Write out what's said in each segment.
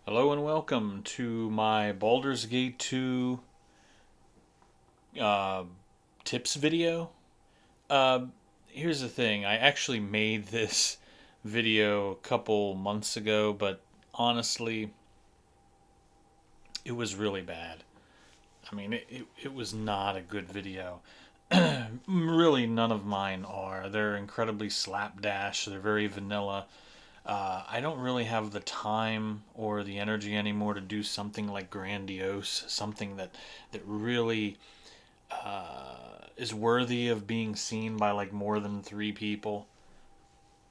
Hello and welcome to my Baldur's Gate 2 uh, tips video. Uh, Here's the thing, I actually made this video a couple months ago, but honestly, it was really bad. I mean, it was not a good video. Really, none of mine are. They're incredibly slapdash, they're very vanilla. I don't really have the time or the energy anymore to do something like grandiose, something that really is worthy of being seen by like more than three people.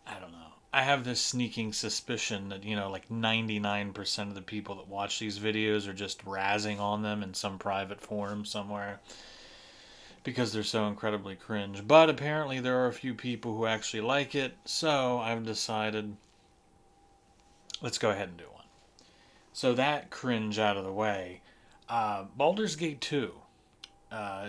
I don't know. I have this sneaking suspicion that, like 99% of the people that watch these videos are just razzing on them in some private forum somewhere because they're so incredibly cringe. But apparently, there are a few people who actually like it, so I've decided let's go ahead and do one. So, that cringe out of the way, Baldur's Gate 2.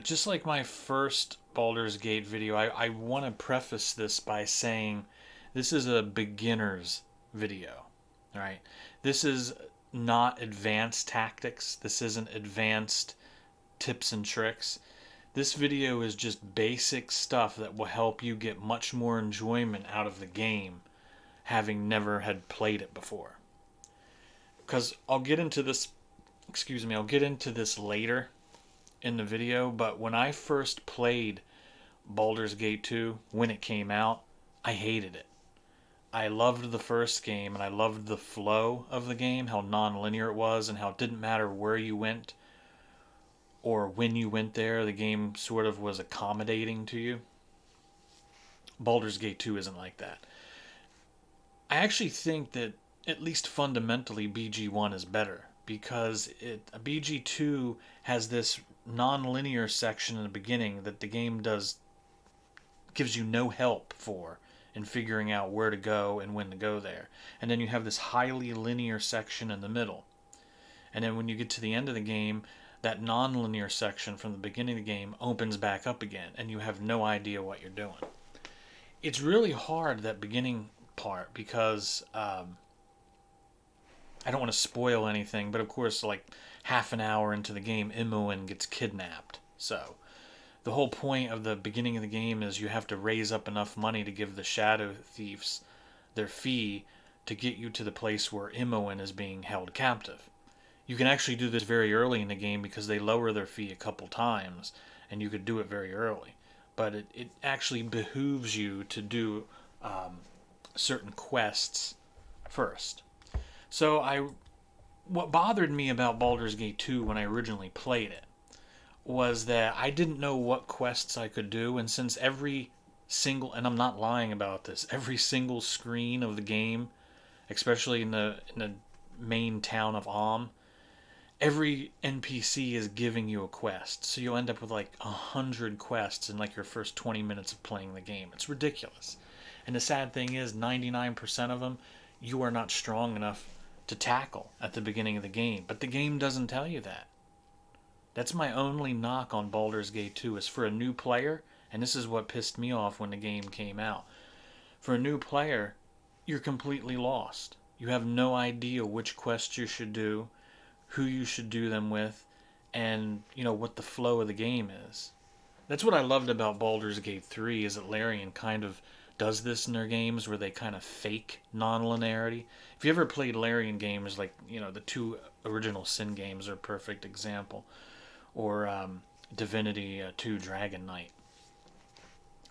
Just like my first Baldur's Gate video, I want to preface this by saying this is a beginner's video. All right, this is not advanced tactics. This isn't advanced tips and tricks. This video is just basic stuff that will help you get much more enjoyment out of the game, having never had played it before. Because I'll get into this. Excuse me. I'll get into this later in the video, but when I first played Baldur's Gate 2 when it came out, I hated it. I loved the first game and I loved the flow of the game, how non-linear it was and how it didn't matter where you went or when you went there, the game sort of was accommodating to you. Baldur's Gate 2 isn't like that. I actually think that at least fundamentally BG1 is better because BG2 has this non-linear section in the beginning that the game does gives you no help for in figuring out where to go and when to go there. And then you have this highly linear section in the middle. And then when you get to the end of the game, that non-linear section from the beginning of the game opens back up again and you have no idea what you're doing. It's really hard, that beginning part, because I don't want to spoil anything, but of course, like half an hour into the game, Imoen gets kidnapped. So the whole point of the beginning of the game is you have to raise up enough money to give the Shadow Thieves their fee to get you to the place where Imoen is being held captive. You can actually do this very early in the game because they lower their fee a couple times, and you could do it very early. But it actually behooves you to do certain quests first. So what bothered me about Baldur's Gate 2 when I originally played it was that I didn't know what quests I could do, and since every single, and I'm not lying about this, every single screen of the game, especially in the main town of every NPC is giving you a quest. So you'll end up with like 100 quests in like your first 20 minutes of playing the game. It's ridiculous. And the sad thing is 99% of them you are not strong enough to tackle at the beginning of the game. But the game doesn't tell you that. That's my only knock on Baldur's Gate 2 is for a new player, and this is what pissed me off when the game came out. For a new player, you're completely lost. You have no idea which quests you should do, who you should do them with, and what the flow of the game is. That's what I loved about Baldur's Gate 3 is that Larian kind of does this in their games where they kind of fake non-linearity. If you ever played Larian games like, the two original Sin games are a perfect example, or Divinity 2 Dragon Knight.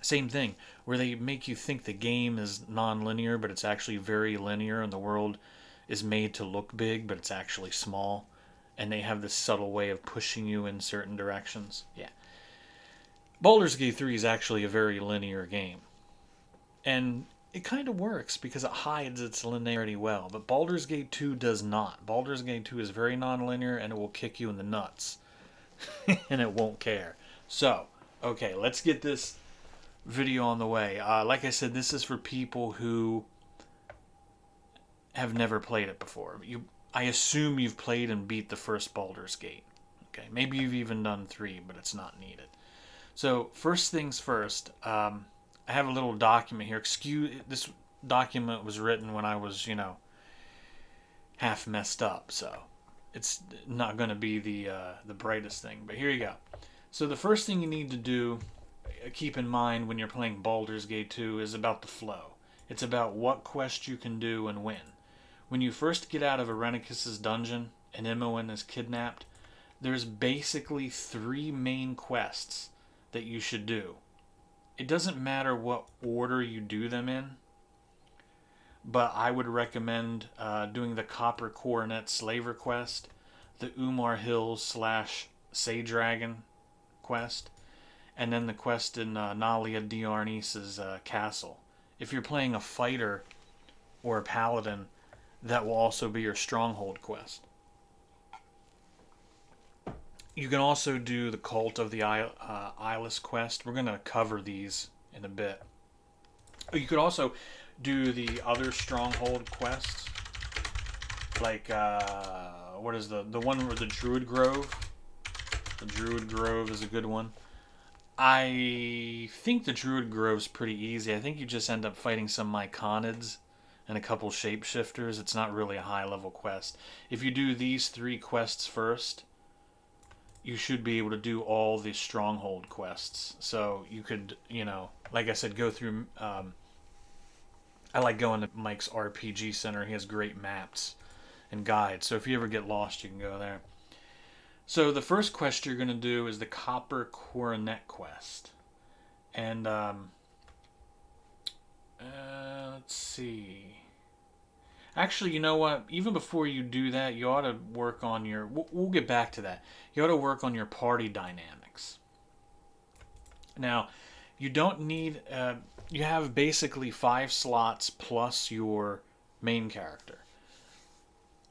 Same thing, where they make you think the game is non-linear, but it's actually very linear, and the world is made to look big, but it's actually small. And they have this subtle way of pushing you in certain directions. Yeah. Baldur's Gate 3 is actually a very linear game. And it kind of works because it hides its linearity well. But Baldur's Gate 2 does not. Baldur's Gate 2 is very non-linear and it will kick you in the nuts. And it won't care. So, okay, let's get this video on the way. Like I said, this is for people who have never played it before. I assume you've played and beat the first Baldur's Gate. Okay, maybe you've even done 3, but it's not needed. So, first things first, I have a little document here. This document was written when I was, half messed up, so it's not going to be the brightest thing. But here you go. So the first thing you need to do, keep in mind when you're playing Baldur's Gate 2, is about the flow. It's about what quest you can do and when. When you first get out of Irenicus's dungeon and Imoen is kidnapped, there's basically three main quests that you should do. It doesn't matter what order you do them in, but I would recommend doing the Copper Coronet Slaver quest, the Umar Hills / Say Dragon quest, and then the quest in Nalia Diarnis's castle. If you're playing a fighter or a paladin, that will also be your stronghold quest. You can also do the Cult of the Eyeless quest. We're going to cover these in a bit. You could also do the other stronghold quests, like what is the one with the Druid Grove? The Druid Grove is a good one. I think the Druid Grove's pretty easy. I think you just end up fighting some Myconids and a couple shapeshifters. It's not really a high level quest. If you do these three quests first, you should be able to do all the stronghold quests. So you could, like I said, go through. I like going to Mike's RPG Center. He has great maps and guides. So if you ever get lost, you can go there. So the first quest you're going to do is the Copper Coronet quest. And let's see. Actually, you know what? Even before you do that, you ought to work on your... We'll get back to that. You ought to work on your party dynamics. Now, you don't need... you have basically 5 slots plus your main character.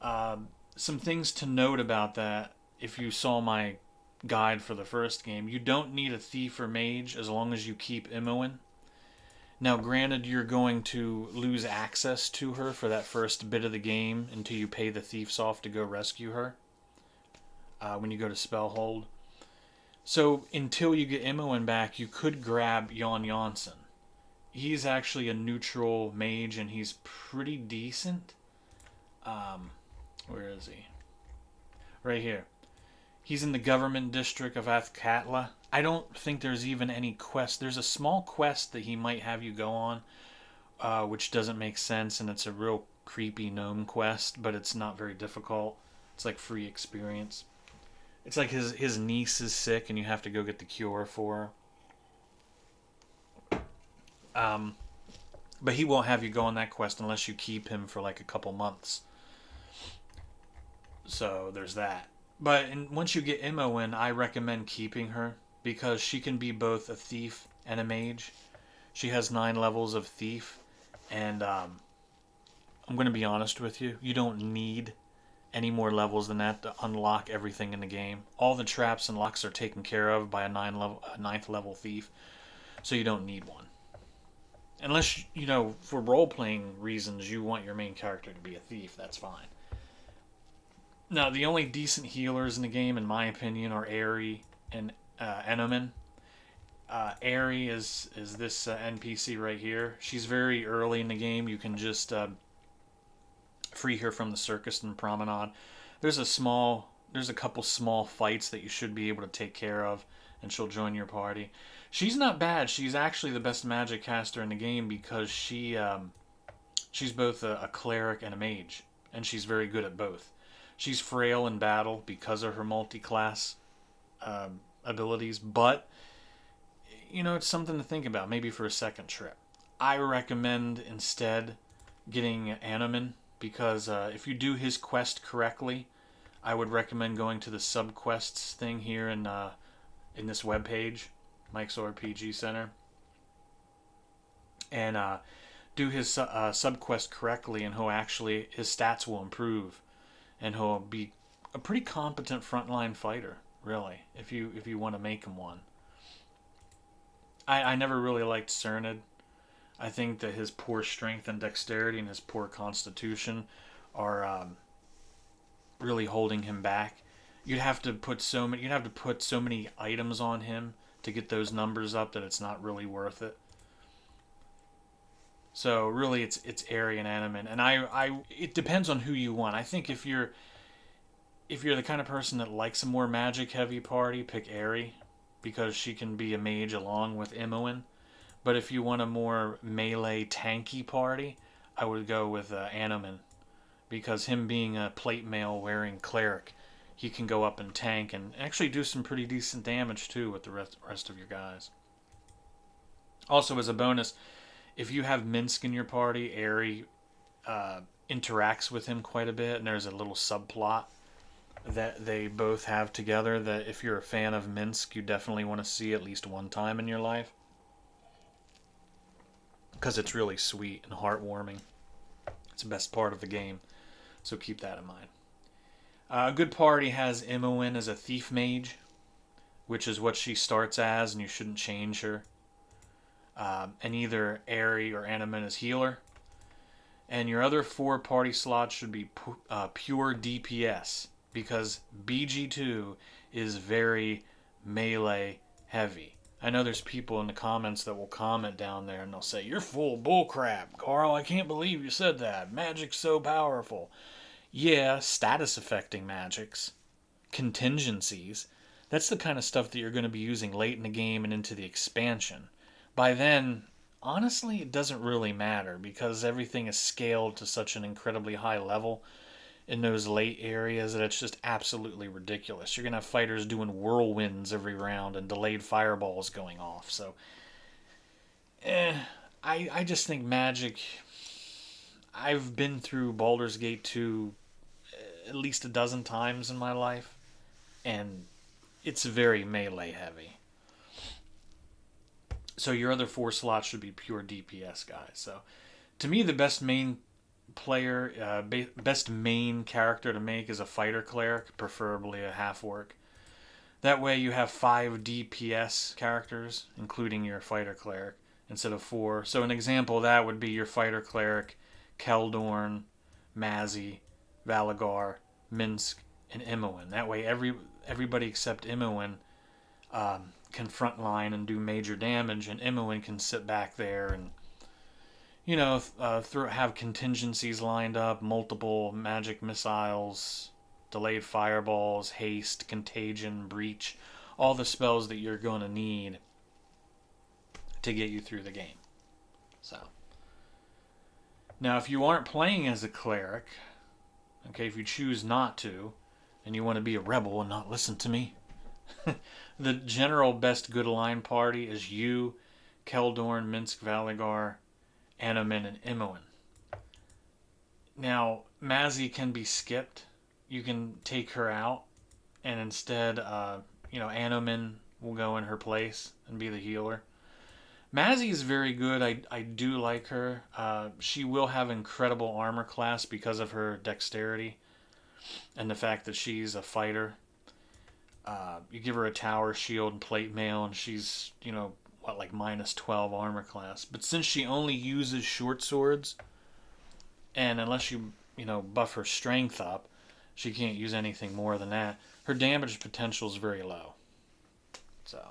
Some things to note about that, if you saw my guide for the first game, you don't need a thief or mage as long as you keep Imoen. Now, granted, you're going to lose access to her for that first bit of the game until you pay the thieves off to go rescue her when you go to Spellhold. So, until you get Imoen back, you could grab Jon Janssen. He's actually a neutral mage, and he's pretty decent. Where is he? Right here. He's in the government district of Athkatla. I don't think there's even any quest. There's a small quest that he might have you go on, which doesn't make sense, and it's a real creepy gnome quest, but it's not very difficult. It's like free experience. It's like his niece is sick, and you have to go get the cure for her. But he won't have you go on that quest unless you keep him for like a couple months. So there's that. But once you get Imoen, I recommend keeping her because she can be both a thief and a mage. She has 9 levels of thief, and I'm going to be honest with you, you don't need any more levels than that to unlock everything in the game. All the traps and locks are taken care of by a 9th level thief, so you don't need one. Unless, for role-playing reasons, you want your main character to be a thief, that's fine. Now, the only decent healers in the game, in my opinion, are Aerie and Enomen. Aerie is this NPC right here. She's very early in the game. You can just free her from the circus and promenade. There's a couple small fights that you should be able to take care of, and she'll join your party. She's not bad. She's actually the best magic caster in the game because she's both a cleric and a mage, and she's very good at both. She's frail in battle because of her multi-class abilities, but, it's something to think about, maybe for a second trip. I recommend instead getting Enomen, because if you do his quest correctly, I would recommend going to the subquests thing here in this webpage, Mike's RPG Center, and do his subquest correctly, and his stats will improve. And he'll be a pretty competent frontline fighter, really, if you want to make him one. I never really liked Cernid. I think that his poor strength and dexterity and his poor constitution are really holding him back. You'd have to put so many items on him to get those numbers up that it's not really worth it. So really, it's Aerie and Animan, and I it depends on who you want. I think if you're the kind of person that likes a more magic heavy party, pick Aerie because she can be a mage along with Imoen. But if you want a more melee tanky party, I would go with Animan because him being a plate mail wearing cleric, he can go up and tank and actually do some pretty decent damage too with the rest of your guys. Also, as a bonus, if you have Minsk in your party, Aerie uh, interacts with him quite a bit, and there's a little subplot that they both have together that if you're a fan of Minsk, you definitely want to see at least one time in your life because it's really sweet and heartwarming. It's the best part of the game, so keep that in mind. A good party has Imoen as a thief mage, which is what she starts as, and you shouldn't change her. And either Aerie or Animan as healer. And your other 4 party slots should be pure DPS because BG2 is very melee heavy. I know there's people in the comments that will comment down there and they'll say, "You're full of bullcrap, Carl. I can't believe you said that. Magic's so powerful." Yeah, status affecting magics, contingencies. That's the kind of stuff that you're going to be using late in the game and into the expansion. By then, honestly, it doesn't really matter because everything is scaled to such an incredibly high level in those late areas that it's just absolutely ridiculous. You're going to have fighters doing whirlwinds every round and delayed fireballs going off. So, eh, I just think Magic. I've been through Baldur's Gate 2 at least a dozen times in my life, and it's very melee heavy. So your other 4 slots should be pure DPS guys. So to me, the best main player, best main character to make is a fighter cleric, preferably a half orc. That way you have 5 DPS characters, including your fighter cleric, instead of 4. So an example of that would be your fighter cleric, Keldorn, Mazzy, Valagar, Minsk, and Imoen. That way everybody except Imoen can frontline and do major damage, and Imoen can sit back there and have contingencies lined up, multiple magic missiles, delayed fireballs, haste, contagion, breach, all the spells that you're going to need to get you through the game. So, now if you aren't playing as a cleric, okay, if you choose not to, and you want to be a rebel and not listen to me, the general best good line party is you, Keldorn, Minsk, Valagar, Animan, and Imoen. Now, Mazzy can be skipped. You can take her out, and instead, Animan will go in her place and be the healer. Mazzy is very good. I do like her. She will have incredible armor class because of her dexterity and the fact that she's a fighter. You give her a tower shield and plate mail, and she's, like minus 12 armor class. But since she only uses short swords, and unless you, buff her strength up, she can't use anything more than that. Her damage potential is very low. So,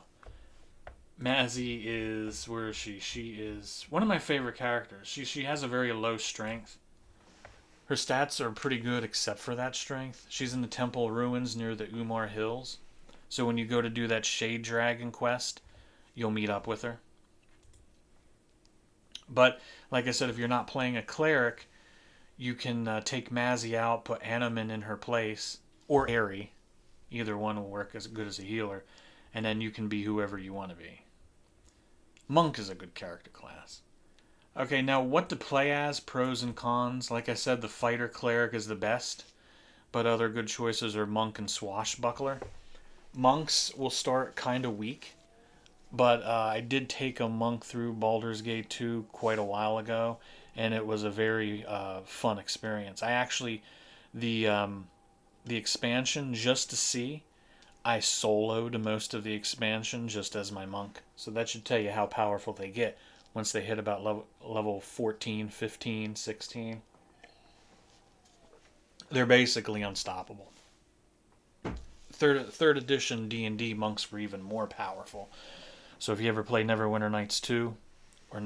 Mazzy is, where is she? She is one of my favorite characters. She has a very low strength. Her stats are pretty good except for that strength. She's in the Temple Ruins near the Umar Hills. So when you go to do that Shade Dragon quest, you'll meet up with her. But, like I said, if you're not playing a cleric, you can take Mazzy out, put Animan in her place, or Aerie. Either one will work as good as a healer. And then you can be whoever you want to be. Monk is a good character class. Okay, now what to play as, pros and cons. Like I said, the fighter cleric is the best, but other good choices are monk and swashbuckler. Monks will start kind of weak, but I did take a monk through Baldur's Gate 2 quite a while ago, and it was a very fun experience. I actually, the expansion, just to see, I soloed most of the expansion just as my monk. So that should tell you how powerful they get once they hit about level 14, 15, 16. They're basically unstoppable. Third edition D&D monks were even more powerful. So if you ever play Neverwinter Nights 2 or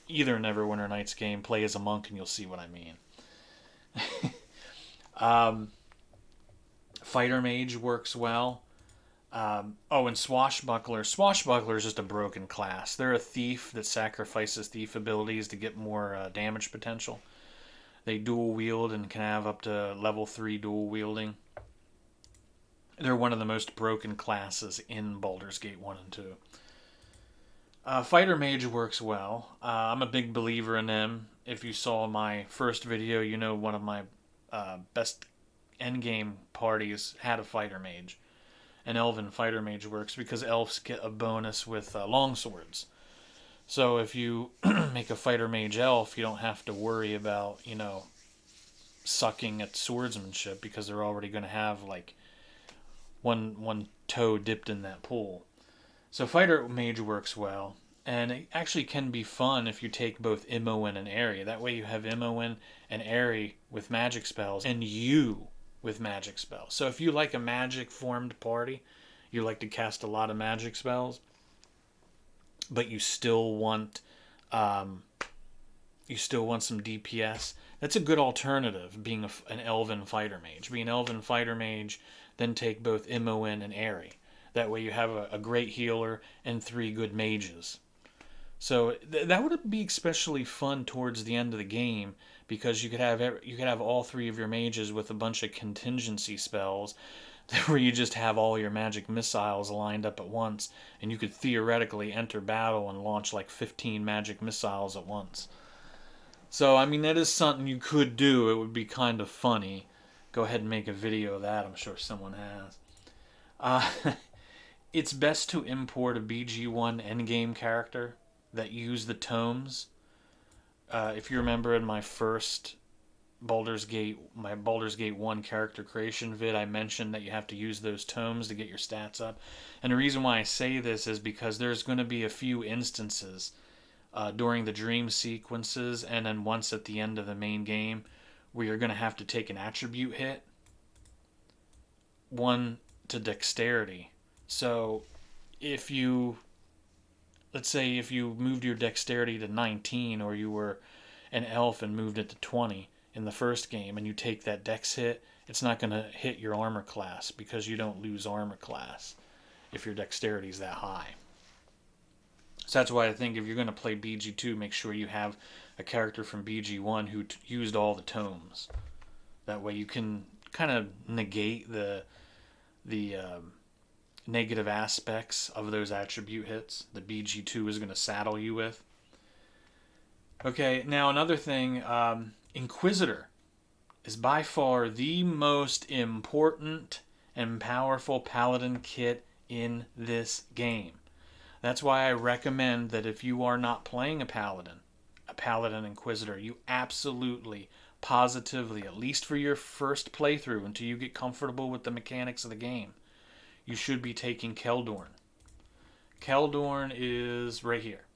either Neverwinter Nights game, play as a monk and you'll see what I mean. um, Fighter Mage works well. And Swashbuckler. Swashbuckler is just a broken class. They're a thief that sacrifices thief abilities to get more damage potential. They dual wield and can have up to level 3 dual wielding. They're one of the most broken classes in Baldur's Gate 1 and 2. Fighter Mage works well. I'm a big believer in them. If you saw my first video, you know one of my best endgame parties had a Fighter Mage. An Elven Fighter Mage works because elves get a bonus with longswords. So if you make a Fighter Mage elf, you don't have to worry about, sucking at swordsmanship because they're already going to have like one toe dipped in that pool. So Fighter Mage works well, and it actually can be fun if you take both Imoen and Aerie. That way you have Imoen and Aerie with magic spells, and you with magic spells. So if you like a magic formed party, you like to cast a lot of magic spells, but you still want some DPS, that's a good alternative, being an Elven Fighter Mage. Be an Elven Fighter Mage, then take both Imoen and Aerie. That way you have a great healer and 3 good mages. So that would be especially fun towards the end of the game, because you could have all 3 of your mages with a bunch of contingency spells, where you just have all your magic missiles lined up at once, and you could theoretically enter battle and launch like 15 magic missiles at once. So, I mean, that is something you could do. It would be kind of funny. Go ahead and make a video of that. I'm sure someone has. It's best to import a BG1 endgame character that use the tomes. If you remember in my first Baldur's Gate 1 character creation vid, I mentioned that you have to use those tomes to get your stats up. And the reason why I say this is because there's going to be a few instances during the dream sequences and then once at the end of the main game where you're going to have to take an attribute hit. One to dexterity. So let's say if you moved your dexterity to 19, or you were an elf and moved it to 20 in the first game, and you take that dex hit, it's not going to hit your armor class because you don't lose armor class if your dexterity is that high. So that's why I think if you're going to play BG2, make sure you have a character from BG1 who used all the tomes. That way you can kind of negate the negative aspects of those attribute hits that BG2 is going to saddle you with. Okay, now another thing, Inquisitor is by far the most important and powerful paladin kit in this game. That's why I recommend that if you are not playing a paladin Inquisitor, you absolutely, positively, at least for your first playthrough until you get comfortable with the mechanics of the game, you should be taking Keldorn. Keldorn is right here.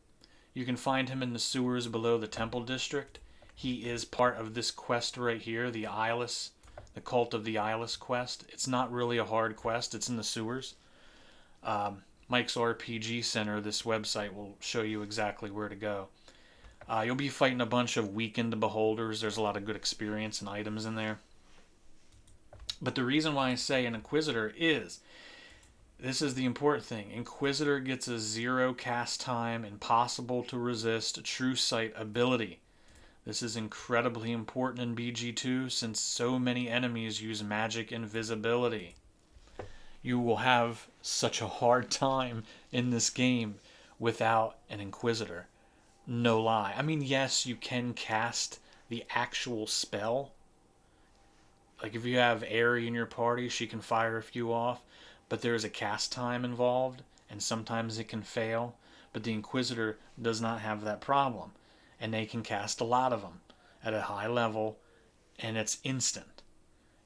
You can find him in the sewers below the Temple District. He is part of this quest right here, the Cult of the Eyeless quest. It's not really a hard quest. It's in the sewers. Mike's RPG Center, this website, will show you exactly where to go. You'll be fighting a bunch of weakened beholders. There's a lot of good experience and items in there. But the reason why I say an Inquisitor is, this is the important thing. Inquisitor gets a 0 cast time, impossible to resist, true sight ability. This is incredibly important in BG2 since so many enemies use magic invisibility. You will have such a hard time in this game without an Inquisitor. No lie. I mean, yes, you can cast the actual spell. Like if you have Aerie in your party, she can fire a few off. But there is a cast time involved, and sometimes it can fail. But the Inquisitor does not have that problem, and they can cast a lot of them at a high level, and it's instant.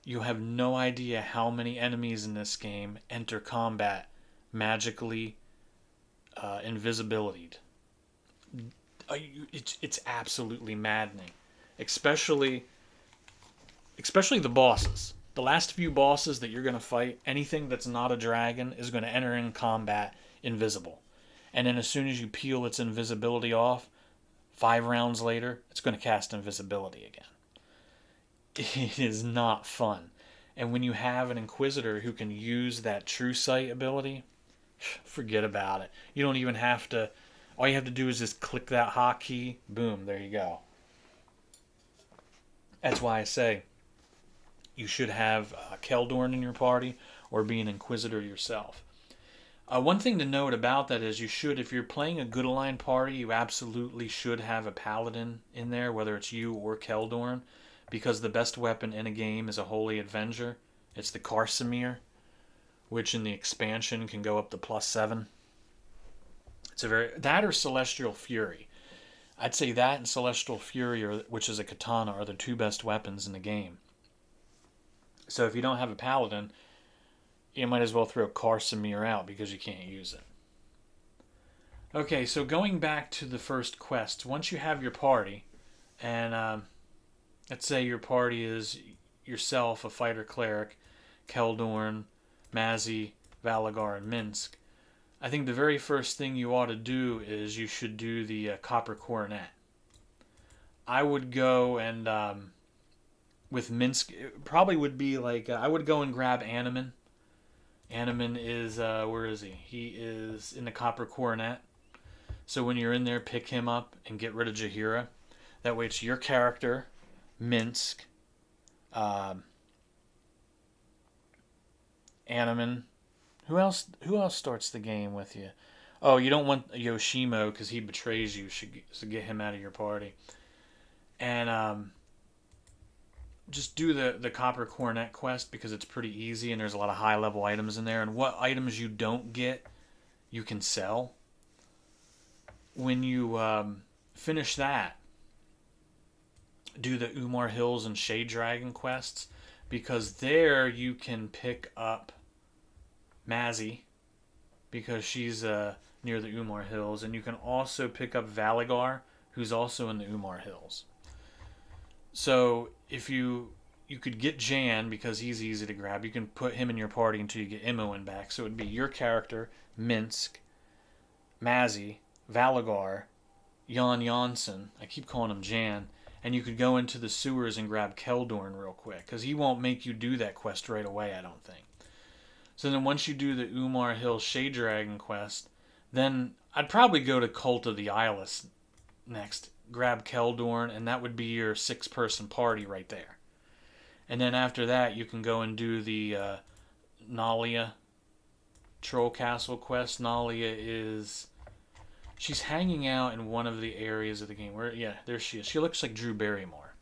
You have no idea how many enemies in this game enter combat magically invisibilitied. It's absolutely maddening, especially the bosses. The last few bosses that you're going to fight, anything that's not a dragon is going to enter in combat invisible. And then as soon as you peel its invisibility off, 5 rounds later, it's going to cast invisibility again. It is not fun. And when you have an Inquisitor who can use that True Sight ability, forget about it. You don't even have to. All you have to do is just click that hotkey. Boom, there you go. That's why I say you should have Keldorn in your party or be an Inquisitor yourself. One thing to note about that is if you're playing a good aligned party, you absolutely should have a Paladin in there, whether it's you or Keldorn, because the best weapon in a game is a Holy Avenger. It's the Karsamir, which in the expansion can go up to +7. That or Celestial Fury. I'd say that and Celestial Fury, which is a katana, are the 2 best weapons in the game. So if you don't have a Paladin, you might as well throw Karsamir out because you can't use it. Okay, so going back to the first quest, once you have your party, and let's say your party is yourself, a fighter cleric, Keldorn, Mazzy, Valagar, and Minsk, I think the very first thing you ought to do is you should do the Copper Coronet. I would go and, with Minsk, it probably would be like, I would go and grab Animan. Animan is, where is he? He is in the Copper Coronet. So when you're in there, pick him up and get rid of Jaheira. That way it's your character, Minsk, Animan. Who else starts the game with you? Oh, you don't want Yoshimo because he betrays you. So get him out of your party. And just do the Copper Coronet quest because it's pretty easy and there's a lot of high level items in there. And what items you don't get, you can sell. When you finish that, do the Umar Hills and Shade Dragon quests because there you can pick up Mazzy because she's near the Umar Hills, and you can also pick up Valagar, who's also in the Umar Hills. So if you could get Jan because he's easy to grab, you can put him in your party until you get Imoen back. So it would be your character, Minsk, Mazzy, Valagar, Jan Janssen. I keep calling him Jan. And you could go into the sewers and grab Keldorn real quick because he won't make you do that quest right away, I don't think. So then once you do the Umar Hill Shade Dragon quest, then I'd probably go to Cult of the Eyeless next. Grab Keldorn, and that would be your 6-person party right there. And then after that, you can go and do the Nalia Troll Castle quest. Nalia is... She's hanging out in one of the areas of the game. There she is. She looks like Drew Barrymore.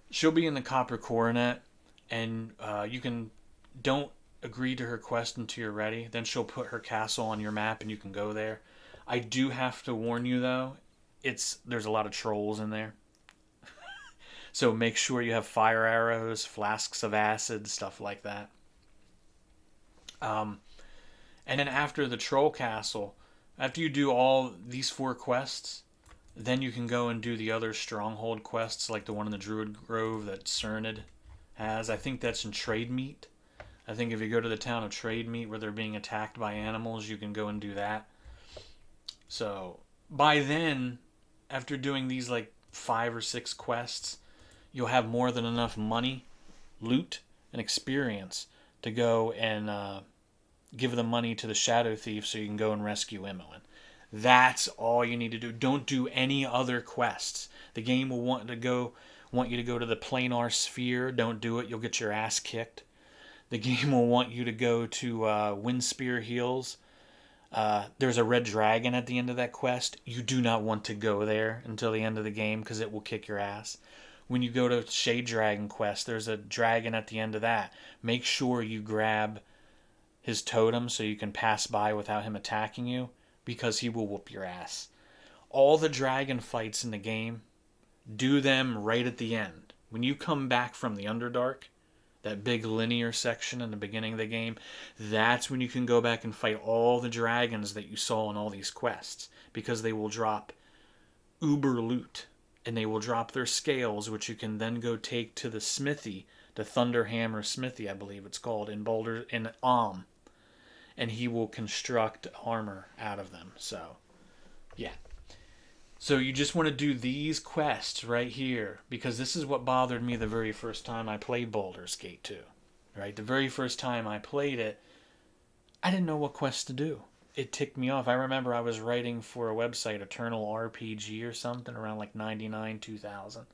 She'll be in the Copper Coronet, and don't agree to her quest until you're ready. Then she'll put her castle on your map, and you can go there. I do have to warn you, though, there's a lot of trolls in there. So make sure you have fire arrows, flasks of acid, stuff like that. And then after the Troll Castle... After you do all these 4 quests, then you can go and do the other stronghold quests, like the one in the Druid Grove that Cernid has. I think that's in Trademeet. I think if you go to the town of Trademeet where they're being attacked by animals, you can go and do that. So, by then, after doing these like 5 or 6 quests, you'll have more than enough money, loot, and experience to go and... give the money to the Shadow Thief so you can go and rescue Imoen. That's all you need to do. Don't do any other quests. The game will want you to go to the Planar Sphere. Don't do it. You'll get your ass kicked. The game will want you to go to Windspear Hills. There's a red dragon at the end of that quest. You do not want to go there until the end of the game because it will kick your ass. When you go to Shade Dragon quest, there's a dragon at the end of that. Make sure you grab his totem so you can pass by without him attacking you because he will whoop your ass. All the dragon fights in the game, do them right at the end. When you come back from the Underdark, that big linear section in the beginning of the game, that's when you can go back and fight all the dragons that you saw in all these quests because they will drop uber loot and they will drop their scales, which you can then go take to the smithy, the Thunderhammer Smithy, I believe it's called, in Baldur, in Am. And he will construct armor out of them. So, yeah. So you just want to do these quests right here, because this is what bothered me the very first time I played Baldur's Gate 2. Right? The very first time I played it, I didn't know what quests to do. It ticked me off. I remember I was writing for a website, Eternal RPG or something, around like 99, 2000.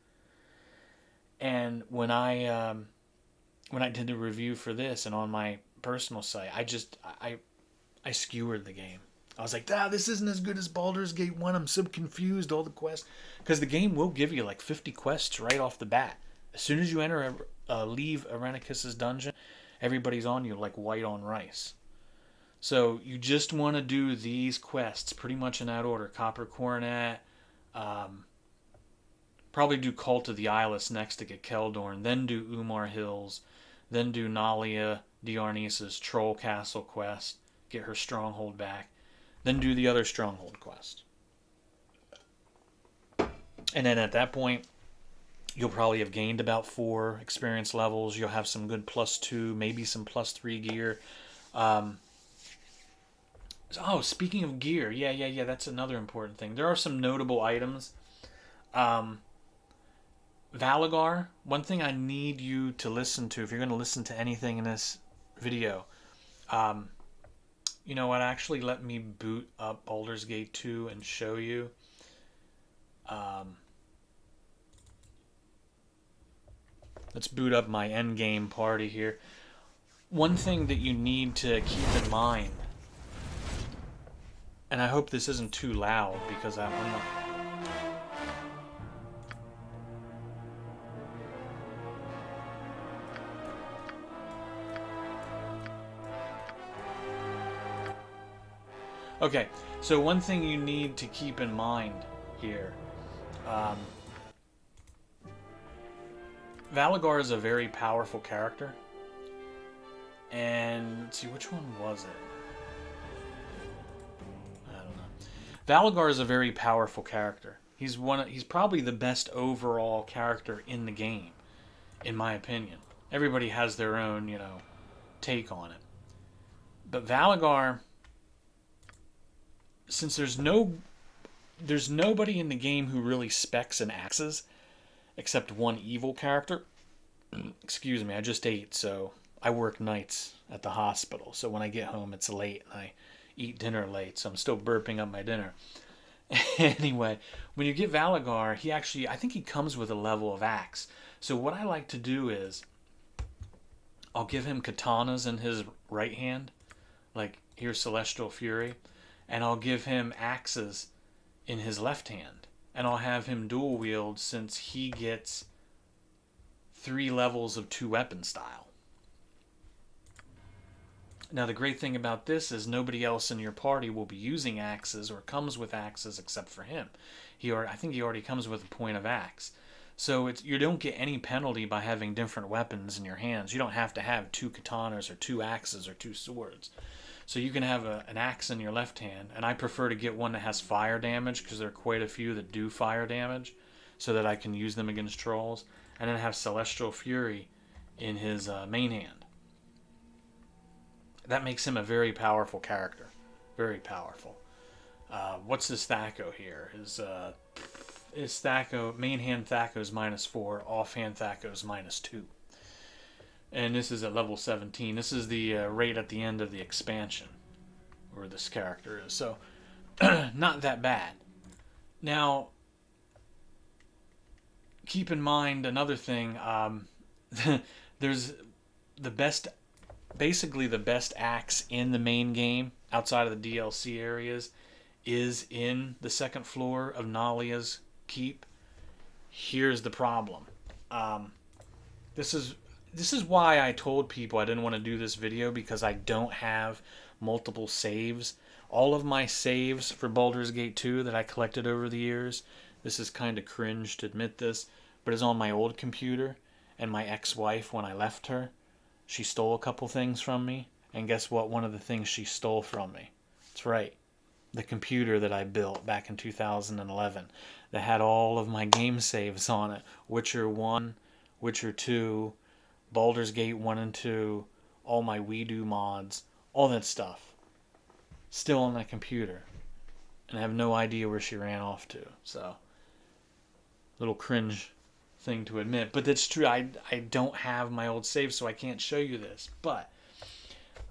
And when I did the review for this and on my personal site, I skewered the game. I was like, this isn't as good as Baldur's Gate 1. I'm so confused, all the quests. Because the game will give you like 50 quests right off the bat. As soon as you leave Irenicus's dungeon, everybody's on you like white on rice. So you just want to do these quests pretty much in that order. Copper Coronet, probably do Cult of the Eyeless next to get Keldorn, then do Umar Hills, then do Nalia Diarnis's Troll Castle quest, get her stronghold back, then do the other stronghold quest. And then at that point, you'll probably have gained about 4 experience levels. You'll have some good +2, maybe some +3 gear. Speaking of gear, yeah, that's another important thing. There are some notable items. Valagar, one thing I need you to listen to, if you're going to listen to anything in this video, you know what, actually let me boot up Baldur's Gate 2 and show you. Let's boot up my endgame party here. One thing that you need to keep in mind, and I hope this isn't too loud because I'm not... Okay, so one thing you need to keep in mind here. Valagar is a very powerful character. And let's see, which one was it? I don't know. Valagar is a very powerful character. He's probably the best overall character in the game, in my opinion. Everybody has their own, take on it. But Valagar, since there's nobody in the game who really specs in axes except one evil character. Excuse me, I just ate, so I work nights at the hospital. So when I get home, it's late and I eat dinner late, so I'm still burping up my dinner. Anyway, when you get Valagar, I think he comes with a level of axe. So what I like to do is I'll give him katanas in his right hand, like here's Celestial Fury, and I'll give him axes in his left hand. And I'll have him dual wield since he gets 3 levels of 2-weapon style. Now the great thing about this is nobody else in your party will be using axes or comes with axes except for him. I think he already comes with a point of axe. So you don't get any penalty by having different weapons in your hands. You don't have to have 2 katanas or 2 axes or 2 swords. So you can have an axe in your left hand, and I prefer to get one that has fire damage because there are quite a few that do fire damage so that I can use them against trolls. And then have Celestial Fury in his main hand. That makes him a very powerful character. Very powerful. What's his Thaco here? His Thaco, main hand Thaco is -4, offhand Thaco is -2. And this is at level 17. This is the rate at the end of the expansion, where this character is. So, not that bad. Now, keep in mind another thing. There's basically the best axe in the main game, outside of the DLC areas, is in the second floor of Nalia's keep. Here's the problem. This is why I told people I didn't want to do this video, because I don't have multiple saves. All of my saves for Baldur's Gate 2 that I collected over the years, this is kind of cringe to admit this, but it's on my old computer, and my ex-wife, when I left her, she stole a couple things from me, and guess what? One of the things she stole from me. That's right. The computer that I built back in 2011 that had all of my game saves on it. Witcher 1, Witcher 2, Baldur's Gate 1 and 2, all my WeDo mods, all that stuff. Still on that computer. and I have no idea where she ran off to. So, little cringe thing to admit, but that's true. I don't have my old save, so I can't show you this. But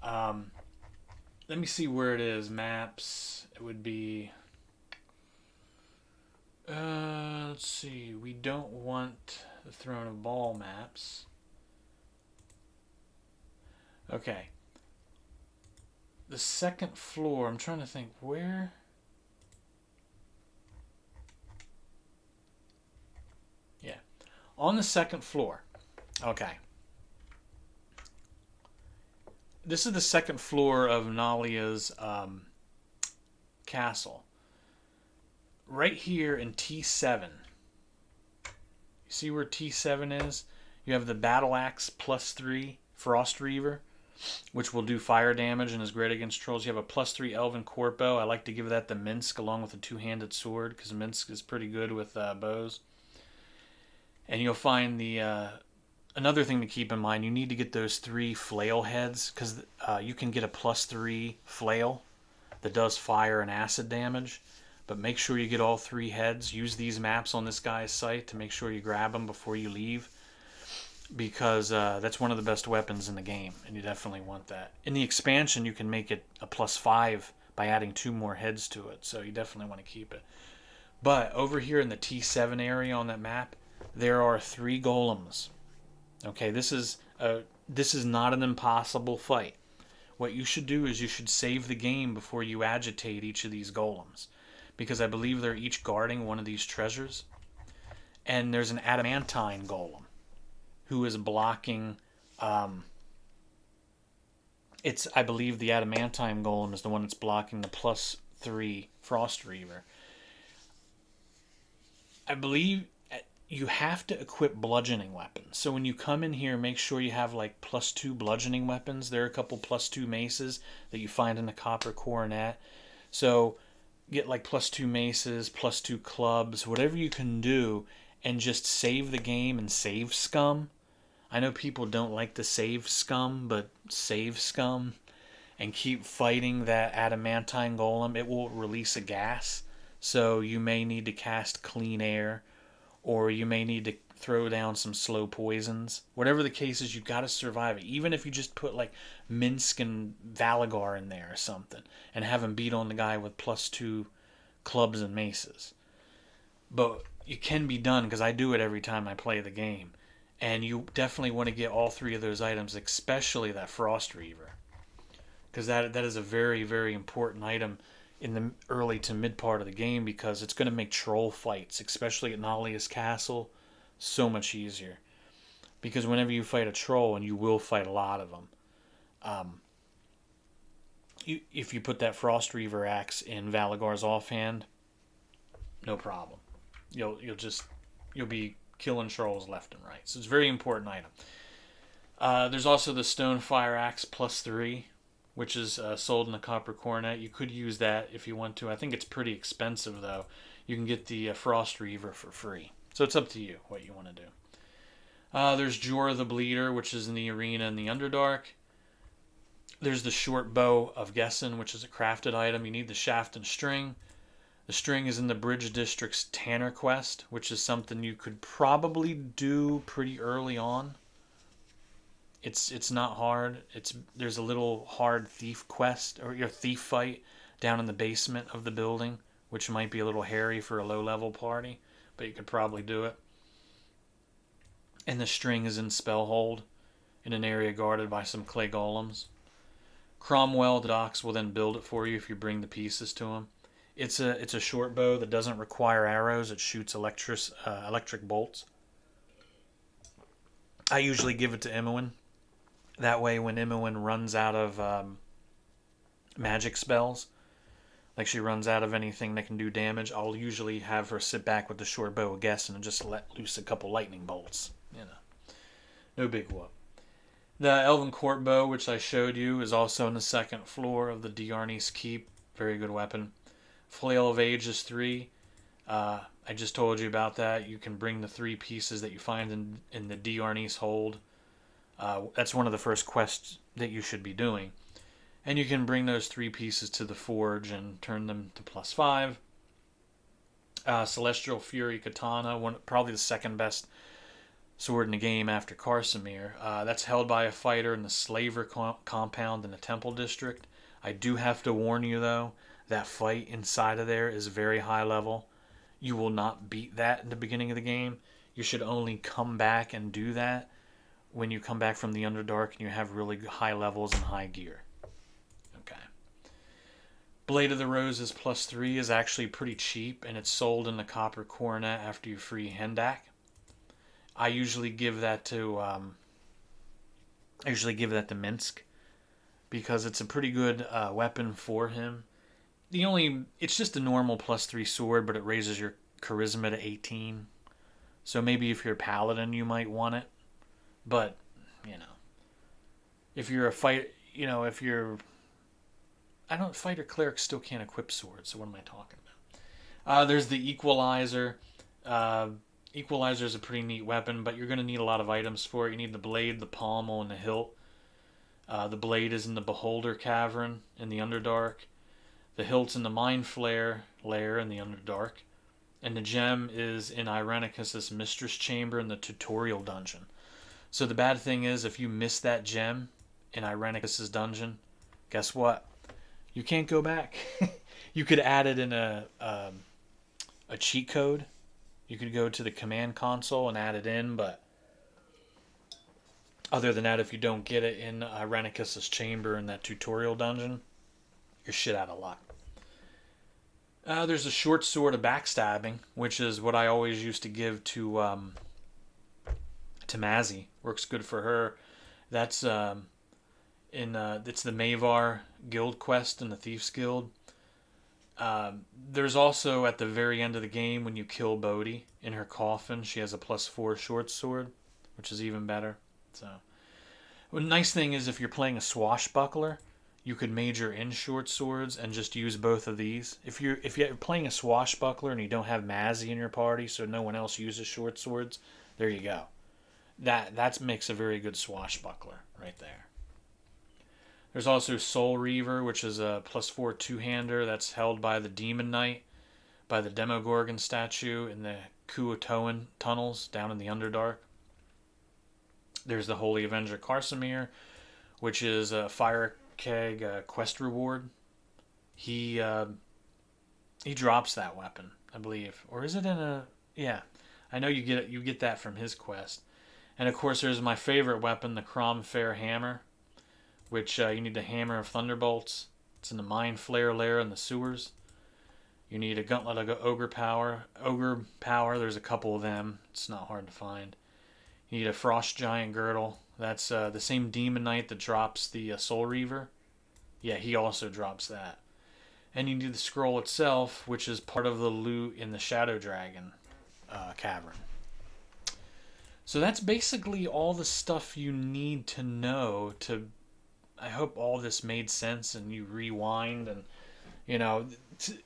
let me see where it is. Maps. It would be. Let's see. We don't want the Throne of Ball maps. Okay. The second floor. I'm trying to think where. Yeah. On the second floor. Okay. This is the second floor of Nalia's castle. Right here in T7. You see where T7 is? You have the Battle Axe +3 Frost Reaver, which will do fire damage and is great against trolls. You have a +3 Elven Court Bow. I like to give that to Minsk along with a two-handed sword because Minsk is pretty good with bows. And you'll find the another thing to keep in mind, you need to get those 3 flail heads because you can get a +3 flail that does fire and acid damage. But make sure you get all 3 heads. Use these maps on this guy's site to make sure you grab them before you leave, because that's one of the best weapons in the game, and you definitely want that. In the expansion, you can make it a +5 by adding 2 more heads to it, so you definitely want to keep it. But over here in the T7 area on that map, there are 3 golems. Okay, this is not an impossible fight. What you should do is you should save the game before you agitate each of these golems, because I believe they're each guarding one of these treasures. And there's an adamantine golem who is blocking. I believe the adamantine golem is the one that's blocking the +3 Frost Reaver. I believe you have to equip bludgeoning weapons. So when you come in here, make sure you have like +2 bludgeoning weapons. There are a couple +2 maces that you find in the copper coronet. So get like +2 maces, +2 clubs, whatever you can do, and just save the game and save scum. I know people don't like to save scum, but save scum and keep fighting that adamantine golem. It will release a gas, so you may need to cast clean air, or you may need to throw down some slow poisons. Whatever the case is, you got to survive it. Even if you just put like Minsk and Valagar in there or something, and have him beat on the guy with +2 clubs and maces. But it can be done, because I do it every time I play the game. And you definitely want to get all 3 of those items, especially that Frost Reaver, because that is a very, very important item in the early to mid part of the game, because it's going to make troll fights, especially at Nalia's castle, so much easier. Because whenever you fight a troll, and you will fight a lot of them, if you put that Frost Reaver axe in Valagar's offhand, no problem. You'll be killing trolls left and right. So it's a very important item. There's also the Stonefire axe +3, which is sold in the copper coronet. You could use that if you want to. I think it's pretty expensive though. You can get the Frost Reaver for free. So it's up to you what you want to do. There's Jorah the Bleeder, which is in the arena in the Underdark. There's the short bow of Gessen, which is a crafted item. You need the shaft and string. The string is in the Bridge District's Tanner quest, which is something you could probably do pretty early on. It's not hard. There's a little hard thief quest, or your thief fight down in the basement of the building, which might be a little hairy for a low-level party, but you could probably do it. And the string is in Spellhold, in an area guarded by some clay golems. Cromwell the Docks will then build it for you if you bring the pieces to him. It's a short bow that doesn't require arrows. It shoots electric bolts. I usually give it to Imoen. That way, when Imoen runs out of magic spells, like she runs out of anything that can do damage, I'll usually have her sit back with the short bow of Gessen and just let loose a couple lightning bolts. No big whoop. The Elven Court Bow, which I showed you, is also on the second floor of the Diarnis Keep. Very good weapon. Flail of Ages 3. I just told you about that. You can bring the 3 pieces that you find in the Diarnis hold. That's one of the first quests that you should be doing. And you can bring those 3 pieces to the forge and turn them to +5. Celestial Fury Katana, probably the second best sword in the game after Karsamir. That's held by a fighter in the Slaver compound in the Temple District. I do have to warn you, though, that fight inside of there is very high level. You will not beat that in the beginning of the game. You should only come back and do that when you come back from the Underdark and you have really high levels and high gear. Okay. Blade of the Roses +3 is actually pretty cheap, and it's sold in the Copper Coronet after you free Hendak. I usually give that to Minsk because it's a pretty good weapon for him. It's just a normal +3 sword, but it raises your charisma to 18. So maybe if you're a paladin, you might want it. But if you're a fighter clerics still can't equip swords. So what am I talking about? There's the Equalizer. Equalizer is a pretty neat weapon, but you're going to need a lot of items for it. You need the blade, the pommel, and the hilt. The blade is in the Beholder Cavern in the Underdark. The hilt's in the Mind Flare lair in the Underdark. And the gem is in Irenicus' Mistress Chamber in the Tutorial Dungeon. So the bad thing is, if you miss that gem in Irenicus' dungeon, guess what? You can't go back. You could add it in a cheat code. You could go to the command console and add it in, but other than that, if you don't get it in Irenicus' chamber in that tutorial dungeon, you're shit out of luck. There's a short sword of backstabbing, which is what I always used to give to Mazzy. Works good for her. That's it's the Mavar Guild quest in the Thieves Guild. There's also at the very end of the game when you kill Bodhi in her coffin, she has a +4 short sword, which is even better. So, the nice thing is if you're playing a swashbuckler, you could major in short swords and just use both of these. If you're playing a swashbuckler and you don't have Mazzy in your party, so no one else uses short swords, there you go. That makes a very good swashbuckler right there. There's also Soul Reaver, which is a +4 two-hander that's held by the Demon Knight, by the Demogorgon statue in the Kuotoan tunnels down in the Underdark. There's the Holy Avenger Karsamir, which is a Fire Keg quest reward. He drops that weapon, I believe, or is it in a? Yeah, I know you get it. You get that from his quest, and of course there's my favorite weapon, the Crom Fair Hammer, which you need the Hammer of Thunderbolts. It's in the Mind Flare lair in the sewers. You need a Gauntlet of Ogre Power. There's a couple of them. It's not hard to find. You need a Frost Giant Girdle. That's the same Demon Knight that drops the Soul Reaver. Yeah, he also drops that. And you need the scroll itself, which is part of the loot in the Shadow Dragon cavern. So that's basically all the stuff you need to know to... I hope all this made sense and you rewind and,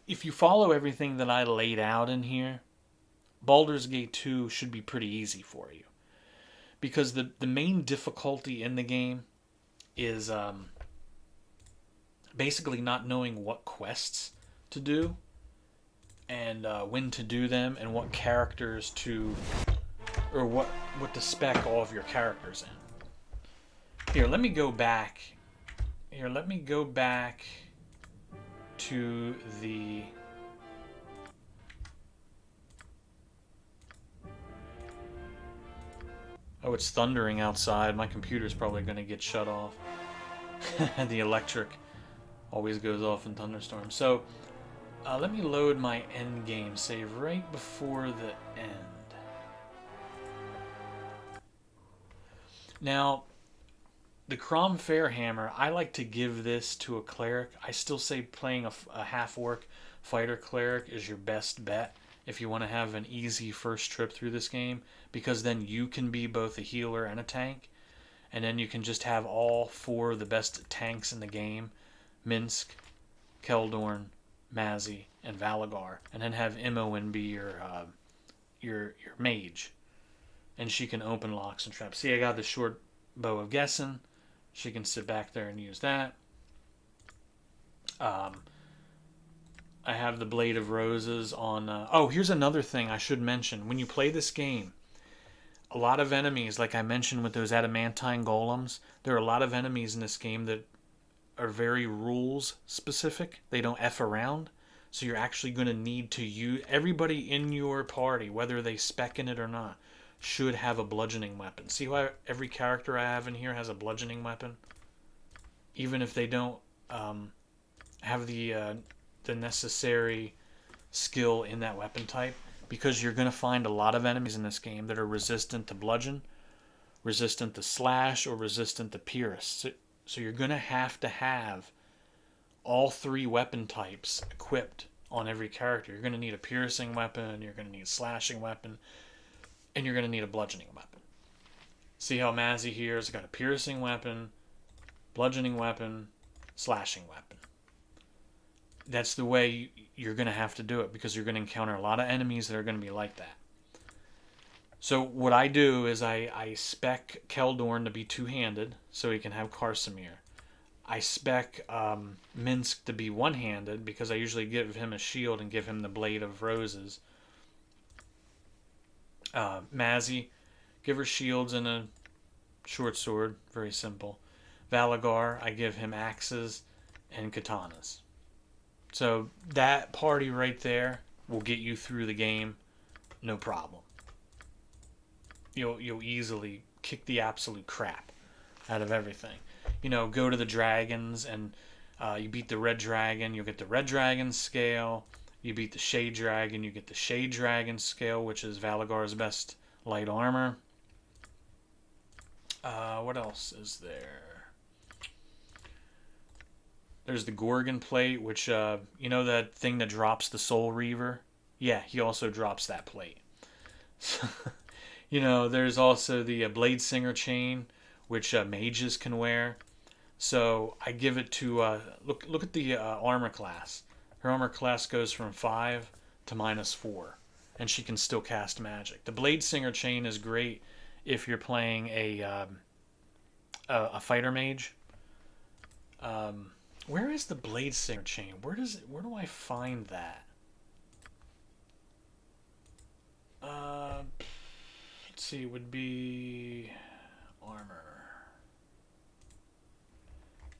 if you follow everything that I laid out in here, Baldur's Gate 2 should be pretty easy for you. Because the main difficulty in the game is basically not knowing what quests to do and when to do them and what characters to... or what to spec all of your characters in. Here, let me go back to the... Oh, it's thundering outside. My computer's probably going to get shut off. The electric always goes off in thunderstorms. So, let me load my end game save right before the end. Now, the Crom Fair Hammer, I like to give this to a cleric. I still say playing a half-orc fighter cleric is your best bet if you want to have an easy first trip through this game, because then you can be both a healer and a tank, and then you can just have all 4 of the best tanks in the game, Minsk, Keldorn, Mazzy, and Valagar, and then have Imoen be your mage, and she can open locks and traps. See, I got the short bow of Gessen. She can sit back there and use that. Um, I have the Blade of Roses on. Oh, here's another thing I should mention. When you play this game, a lot of enemies, like I mentioned with those adamantine golems, there are a lot of enemies in this game that are very rules specific. They don't F around. So you're actually going to need to use. Everybody in your party, whether they spec in it or not, should have a bludgeoning weapon. See how every character I have in here has a bludgeoning weapon? Even if they don't have the necessary skill in that weapon type, because you're going to find a lot of enemies in this game that are resistant to bludgeon, resistant to slash, or resistant to pierce. So you're going to have all three weapon types equipped on every character. You're going to need a piercing weapon, you're going to need a slashing weapon, and you're going to need a bludgeoning weapon. See how Mazzy here has got a piercing weapon, bludgeoning weapon, slashing weapon. That's the way you're going to have to do it, because you're going to encounter a lot of enemies that are going to be like that. So what I do is I spec Keldorn to be two-handed so he can have Karsamir. I spec Minsk to be one-handed because I usually give him a shield and give him the Blade of Roses. Mazzy, give her shields and a short sword. Very simple. Valagar, I give him axes and katanas. So that party right there will get you through the game, no problem. You'll easily kick the absolute crap out of everything. Go to the dragons, and you beat the red dragon, you'll get the red dragon scale. You beat the shade dragon, you get the shade dragon scale, which is Valagar's best light armor. What else is there? There's the Gorgon plate, which, that thing that drops the Soul Reaver? Yeah, he also drops that plate. There's also the Blade Singer chain, which mages can wear. So I give it to, look at the armor class. Her armor class goes from 5 to -4, and she can still cast magic. The Blade Singer chain is great if you're playing a fighter mage. Where is the Blade Singer chain? Where do I find that? Let's see, it would be armor.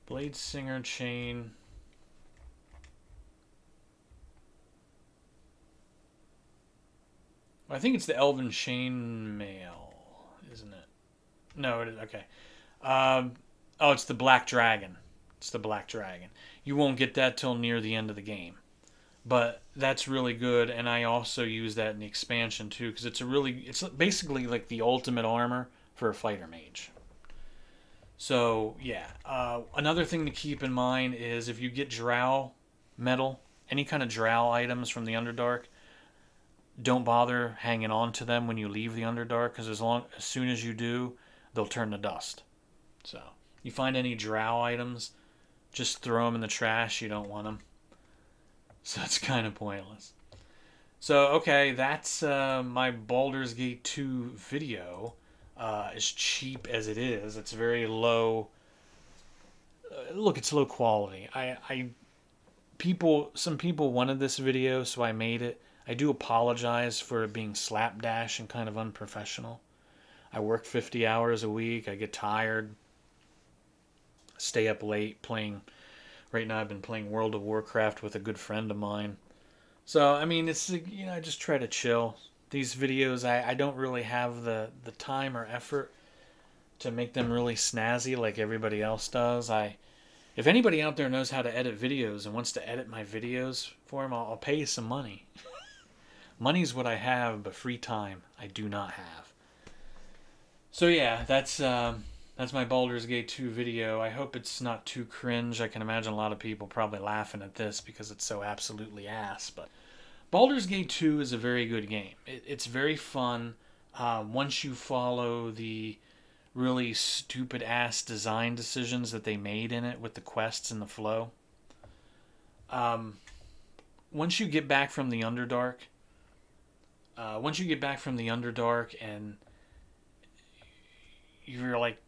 Blade Singer chain. I think it's the Elven Chainmail, isn't it? No, it is. Okay. It's the Black Dragon. It's the Black Dragon. You won't get that till near the end of the game. But that's really good, and I also use that in the expansion too, because it's basically like the ultimate armor for a fighter mage. So, yeah. Another thing to keep in mind is if you get drow metal, any kind of drow items from the Underdark, don't bother hanging on to them when you leave the Underdark, because as soon as you do, they'll turn to dust. So, you find any drow items, just throw them in the trash. You don't want them. So it's kind of pointless. So, okay, that's my Baldur's Gate 2 video. As cheap as it is, it's very low. Look, it's low quality. Some people wanted this video, so I made it. I do apologize for it being slapdash and kind of unprofessional. I work 50 hours a week. I get tired. Stay up late playing. Right now I've been playing World of Warcraft with a good friend of mine. So, I mean, it's, I just try to chill. These videos, I don't really have the time or effort to make them really snazzy like everybody else does. If anybody out there knows how to edit videos and wants to edit my videos for them, I'll pay you some money. Money's what I have, but free time I do not have. So yeah, that's my Baldur's Gate 2 video. I hope it's not too cringe. I can imagine a lot of people probably laughing at this because it's so absolutely ass. But Baldur's Gate 2 is a very good game. It's very fun once you follow the really stupid ass design decisions that they made in it with the quests and the flow. Once you get back from the Underdark, and you're like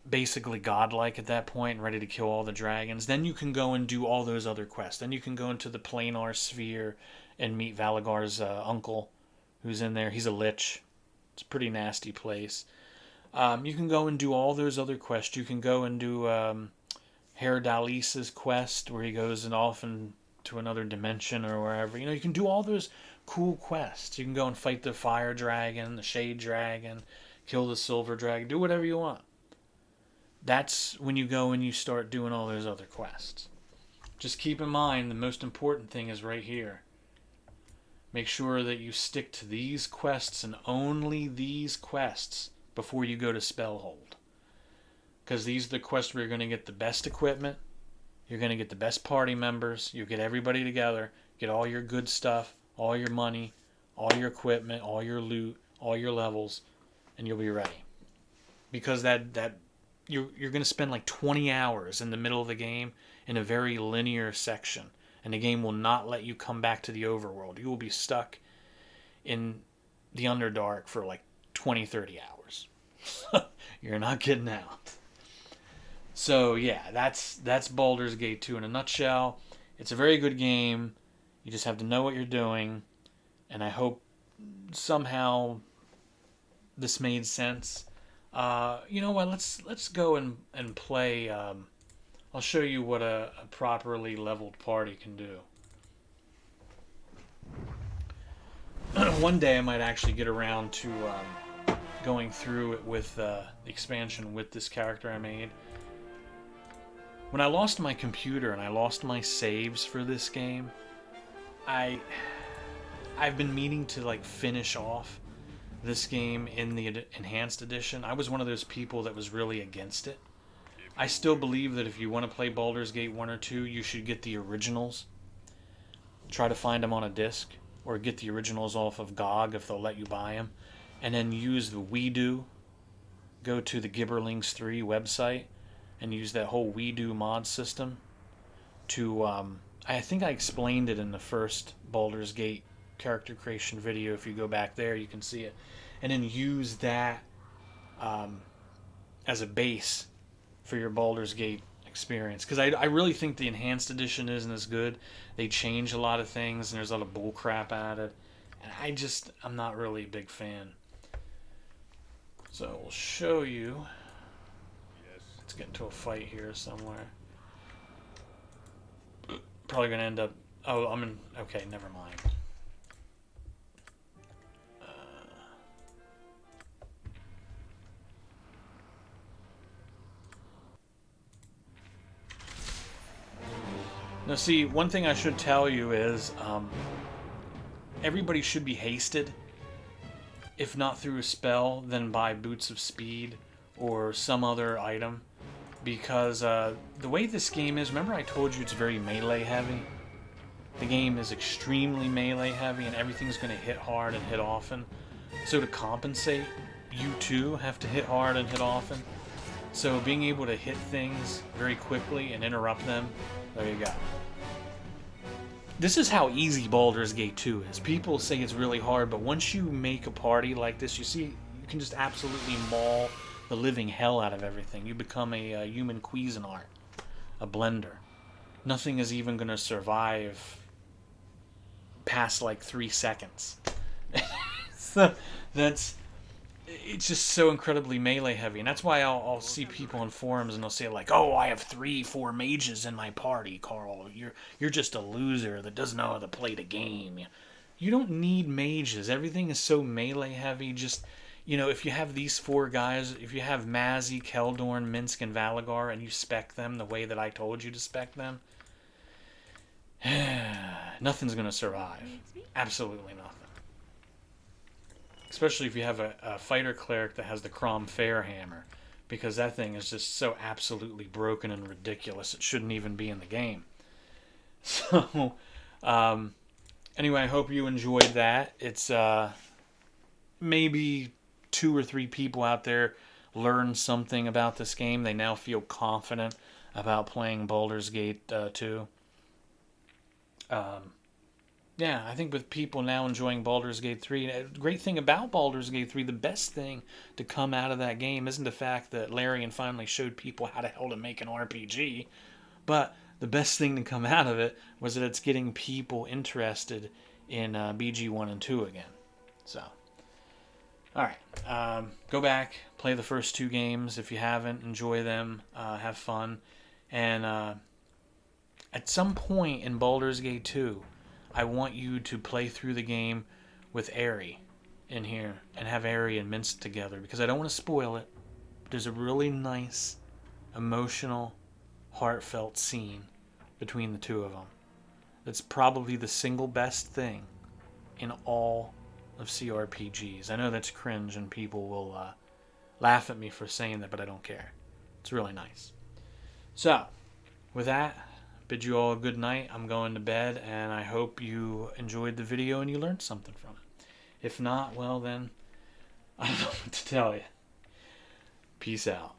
basically godlike at that point and ready to kill all the dragons. Then you can go and do all those other quests. Then you can go into the planar sphere and meet Valagar's uncle, who's in there. He's a lich. It's a pretty nasty place. You can go and do all those other quests. You can go and do Herr Dalis's quest, where he goes and off into another dimension or wherever. You can do all those cool quests. You can go and fight the fire dragon, the shade dragon, kill the silver dragon, do whatever you want. That's when you go and you start doing all those other quests. Just keep in mind, the most important thing is right here. Make sure that you stick to these quests and only these quests before you go to Spellhold. Because these are the quests where you're going to get the best equipment, you're going to get the best party members, you get everybody together, get all your good stuff, all your money, all your equipment, all your loot, all your levels, and you'll be ready. Because you're going to spend like 20 hours in the middle of the game in a very linear section, and the game will not let you come back to the overworld. You will be stuck in the Underdark for like 20-30 hours. You're not getting out. So yeah, that's Baldur's Gate 2 in a nutshell. It's a very good game. You just have to know what you're doing, and I hope somehow this made sense. You know what? Let's go and play. I'll show you what a properly leveled party can do. One day I might actually get around to going through it with the expansion with this character I made. When I lost my computer and I lost my saves for this game, I've been meaning to like finish off this game in the enhanced edition. I was one of those people that was really against it. I still believe that if you want to play Baldur's Gate 1 or 2, you should get the originals. Try to find them on a disc, or get the originals off of GOG if they'll let you buy them, and then use the WeDo. Go to the Gibberlings 3 website and use that whole WeDo mod system to, I think I explained it in the first Baldur's Gate character creation video. If you go back there, you can see it. And then use that as a base for your Baldur's Gate experience. Because I really think the enhanced edition isn't as good. They change a lot of things, and there's a lot of bullcrap added. And I'm not really a big fan. So we'll show you. Let's get into a fight here somewhere. Probably going to end up... Oh, I'm in... Okay, never mind. Now see, one thing I should tell you is everybody should be hasted. If not through a spell, then by Boots of Speed or some other item. Because the way this game is, remember I told you it's very melee heavy? The game is extremely melee heavy and everything's going to hit hard and hit often. So to compensate, you too have to hit hard and hit often. So being able to hit things very quickly and interrupt them, there you go. This is how easy Baldur's Gate 2 is. People say it's really hard, but once you make a party like this, you see, you can just absolutely maul the living hell out of everything. You become a human Cuisinart, a blender. Nothing is even going to survive past like 3 seconds. So it's just so incredibly melee heavy, and that's why I'll see people on forums and they'll say like, "Oh, I have 3-4 mages in my party, Carl. You're just a loser that doesn't know how to play the game." You don't need mages. Everything is so melee heavy. Just, if you have these 4 guys, if you have Mazzy, Keldorn, Minsk, and Valagar, and you spec them the way that I told you to spec them, nothing's gonna survive. Absolutely nothing. Especially if you have a fighter cleric that has the Crom Fair hammer, because that thing is just so absolutely broken and ridiculous it shouldn't even be in the game. So, anyway, I hope you enjoyed that. It's maybe 2 or 3 people out there learned something about this game. They now feel confident about playing Baldur's Gate 2. Yeah, I think with people now enjoying Baldur's Gate 3, a great thing about Baldur's Gate 3, the best thing to come out of that game isn't the fact that Larian finally showed people how the hell to make an RPG, but the best thing to come out of it was that it's getting people interested in BG1 and 2 again. So, alright. Go back, play the first two games if you haven't, enjoy them, have fun, and at some point in Baldur's Gate 2, I want you to play through the game with Aerie in here and have Aerie and Minst together because I don't want to spoil it. But there's a really nice, emotional, heartfelt scene between the two of them. That's probably the single best thing in all of CRPGs. I know that's cringe and people will laugh at me for saying that, but I don't care. It's really nice. So, with that, bid you all a good night. I'm going to bed, and I hope you enjoyed the video and you learned something from it. If not, well then, I don't know what to tell you. Peace out.